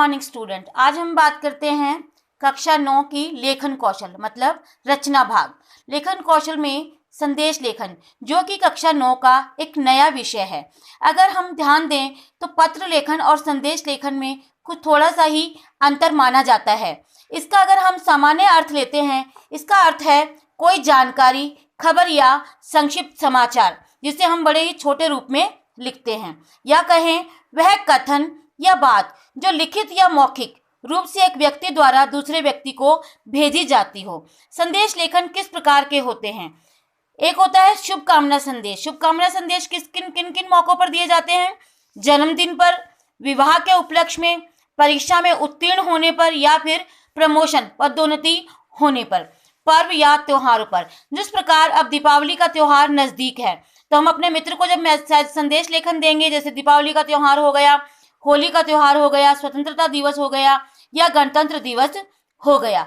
Morning student, आज हम बात करते हैं कक्षा 9 की लेखन कौशल मतलब रचना भाग। लेखन कौशल में संदेश लेखन जो कि कक्षा 9 का एक नया विषय है। अगर हम ध्यान दें तो पत्र लेखन और संदेश लेखन में कुछ थोड़ा सा ही अंतर माना जाता है। इसका अगर हम सामान्य अर्थ लेते हैं, इसका अर्थ है कोई जानकारी, खबर या संक्षिप्त समाचार जिसे हम बड़े ही छोटे रूप में लिखते हैं, या कहें वह कथन या बात जो लिखित या मौखिक रूप से एक व्यक्ति द्वारा दूसरे व्यक्ति को भेजी जाती हो। संदेश लेखन किस प्रकार के होते हैं? एक होता है शुभकामना संदेश। शुभकामना संदेश किन किन मौकों पर दिए जाते हैं? जन्मदिन पर, विवाह के उपलक्ष्य में, परीक्षा में उत्तीर्ण होने पर या फिर प्रमोशन पदोन्नति होने पर, पर्व या त्योहारों पर। जिस प्रकार अब दीपावली का त्योहार नजदीक है तो हम अपने मित्र को जब संदेश लेखन देंगे, जैसे दीपावली का त्योहार हो गया, होली का त्योहार हो गया, स्वतंत्रता दिवस हो गया या गणतंत्र दिवस हो गया।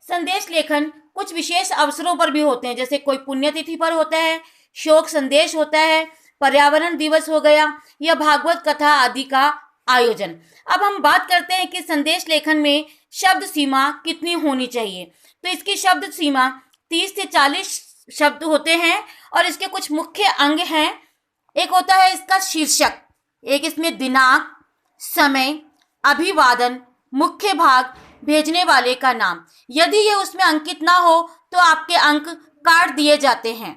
संदेश लेखन कुछ विशेष अवसरों पर भी होते हैं, जैसे कोई पुण्यतिथि पर होता है, शोक संदेश होता है, पर्यावरण दिवस हो गया या भागवत कथा आदि का आयोजन। अब हम बात करते हैं कि संदेश लेखन में शब्द सीमा कितनी होनी चाहिए। तो इसकी शब्द सीमा 30 से 40 शब्द होते हैं और इसके कुछ मुख्य अंग हैं। एक होता है इसका शीर्षक, एक इसमें दिनांक, समय, अभिवादन, मुख्य भाग, भेजने वाले का नाम। यदि ये उसमें अंकित ना हो तो आपके अंक काट दिए जाते हैं।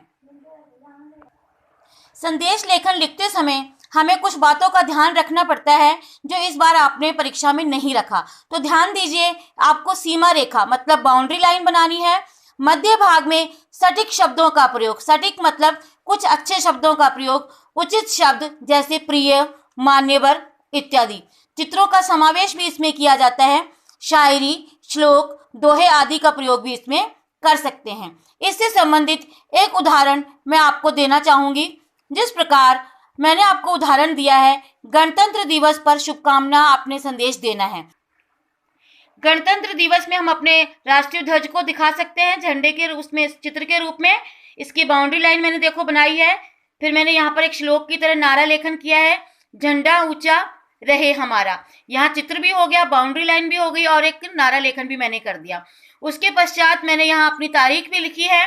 संदेश लेखन लिखते समय हमें कुछ बातों का ध्यान रखना पड़ता है जो इस बार आपने परीक्षा में नहीं रखा। तो ध्यान दीजिए, आपको सीमा रेखा मतलब बाउंड्री लाइन बनानी है। मध्य भाग में सटीक शब्दों का प्रयोग, सटीक मतलब कुछ अच्छे शब्दों का प्रयोग, उचित शब्द जैसे प्रिय, मान्यवर इत्यादि। चित्रों का समावेश भी इसमें किया जाता है। शायरी, श्लोक, दोहे आदि का प्रयोग भी इसमें कर सकते हैं। इससे संबंधित एक उदाहरण मैं आपको देना चाहूंगी। जिस प्रकार मैंने आपको उदाहरण दिया है, गणतंत्र दिवस पर शुभकामना आपने संदेश देना है। गणतंत्र दिवस में हम अपने राष्ट्रीय ध्वज को दिखा सकते हैं झंडे के उसमें चित्र के रूप में। इसकी बाउंड्री लाइन मैंने देखो बनाई है। फिर मैंने यहाँ पर एक श्लोक की तरह नारा लेखन किया है, झंडा ऊंचा रहे हमारा। यहाँ चित्र भी हो गया, बाउंड्री लाइन भी हो गई और एक नारा लेखन भी मैंने कर दिया। उसके पश्चात मैंने यहाँ अपनी तारीख भी लिखी है,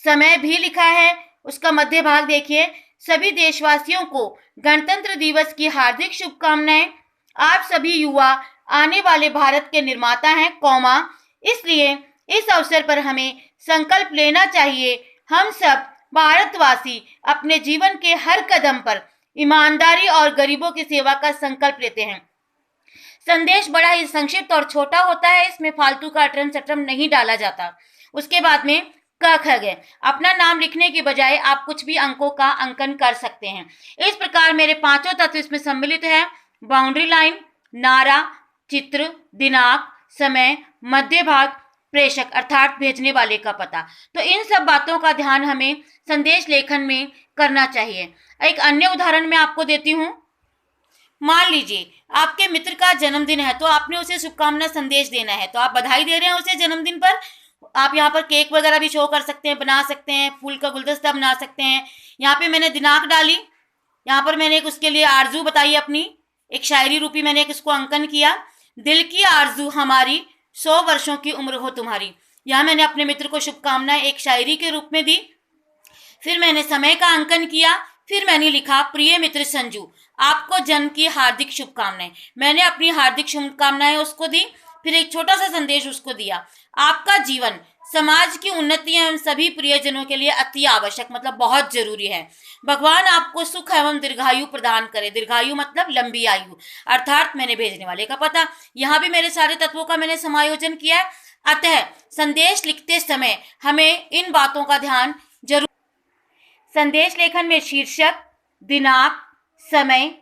समय भी लिखा है। उसका मध्य भाग देखिए, सभी देशवासियों को गणतंत्र दिवस की हार्दिक शुभकामनाएं। आप सभी युवा आने वाले भारत के निर्माता हैं, कौमा, इसलिए इस अवसर पर हमें संकल्प लेना चाहिए, हम सब भारतवासी अपने जीवन के हर कदम पर ईमानदारी और गरीबों की सेवा का संकल्प लेते हैं। संदेश बड़ा ही संक्षिप्त और छोटा होता है, इसमें फालतू का अटरम सटरम नहीं डाला जाता। उसके बाद में क ख ग, अपना नाम लिखने की बजाय आप कुछ भी अंकों का अंकन कर सकते हैं। इस प्रकार मेरे पांचों तत्व इसमें सम्मिलित है, बाउंड्री लाइन, नारा, चित्र, दिनांक, समय, मध्य भाग, प्रेषक अर्थात भेजने वाले का पता। तो इन सब बातों का ध्यान हमें संदेश लेखन में करना चाहिए। एक अन्य उदाहरण मैं आपको देती हूँ। मान लीजिए आपके मित्र का जन्मदिन है तो आपने उसे शुभकामना संदेश देना है, तो आप बधाई दे रहे हैं उसे जन्मदिन पर। आप यहाँ पर केक वगैरह भी शो कर सकते हैं, बना सकते हैं, फूल का गुलदस्ता बना सकते हैं। यहाँ पे मैंने दिनांक डाली, यहाँ पर मैंने एक उसके लिए आरजू बताई अपनी, एक शायरी रूपी मैंने एक उसको अंकन किया, दिल की आरजू हमारी 100 वर्षों की उम्र हो तुम्हारी। यहाँ मैंने अपने मित्र को शुभकामनाएं एक शायरी के रूप में दी। फिर मैंने समय का अंकन किया, फिर मैंने लिखा, प्रिय मित्र संजू, आपको जन्म की हार्दिक शुभकामनाएं। मैंने अपनी हार्दिक शुभकामनाएं उसको दी, फिर एक छोटा सा संदेश उसको दिया, आपका जीवन समाज की उन्नति एवं सभी प्रियजनों के लिए अति आवश्यक मतलब बहुत जरूरी है। भगवान आपको सुख एवं दीर्घायु प्रदान करे। दीर्घायु मतलब लंबी आयु, अर्थात मैंने भेजने वाले का पता। यहाँ भी मेरे सारे तत्वों का मैंने समायोजन किया है। अतः संदेश लिखते समय हमें इन बातों का ध्यान जरूर। संदेश लेखन में शीर्षक, दिनांक, समय,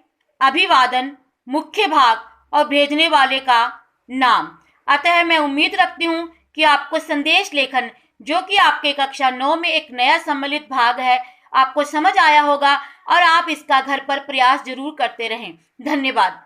अभिवादन, मुख्य भाग और भेजने वाले का नाम। अतः मैं उम्मीद रखती हूँ कि आपको संदेश लेखन जो कि आपके कक्षा 9 में एक नया सम्मिलित भाग है, आपको समझ आया होगा और आप इसका घर पर प्रयास जरूर करते रहें। धन्यवाद।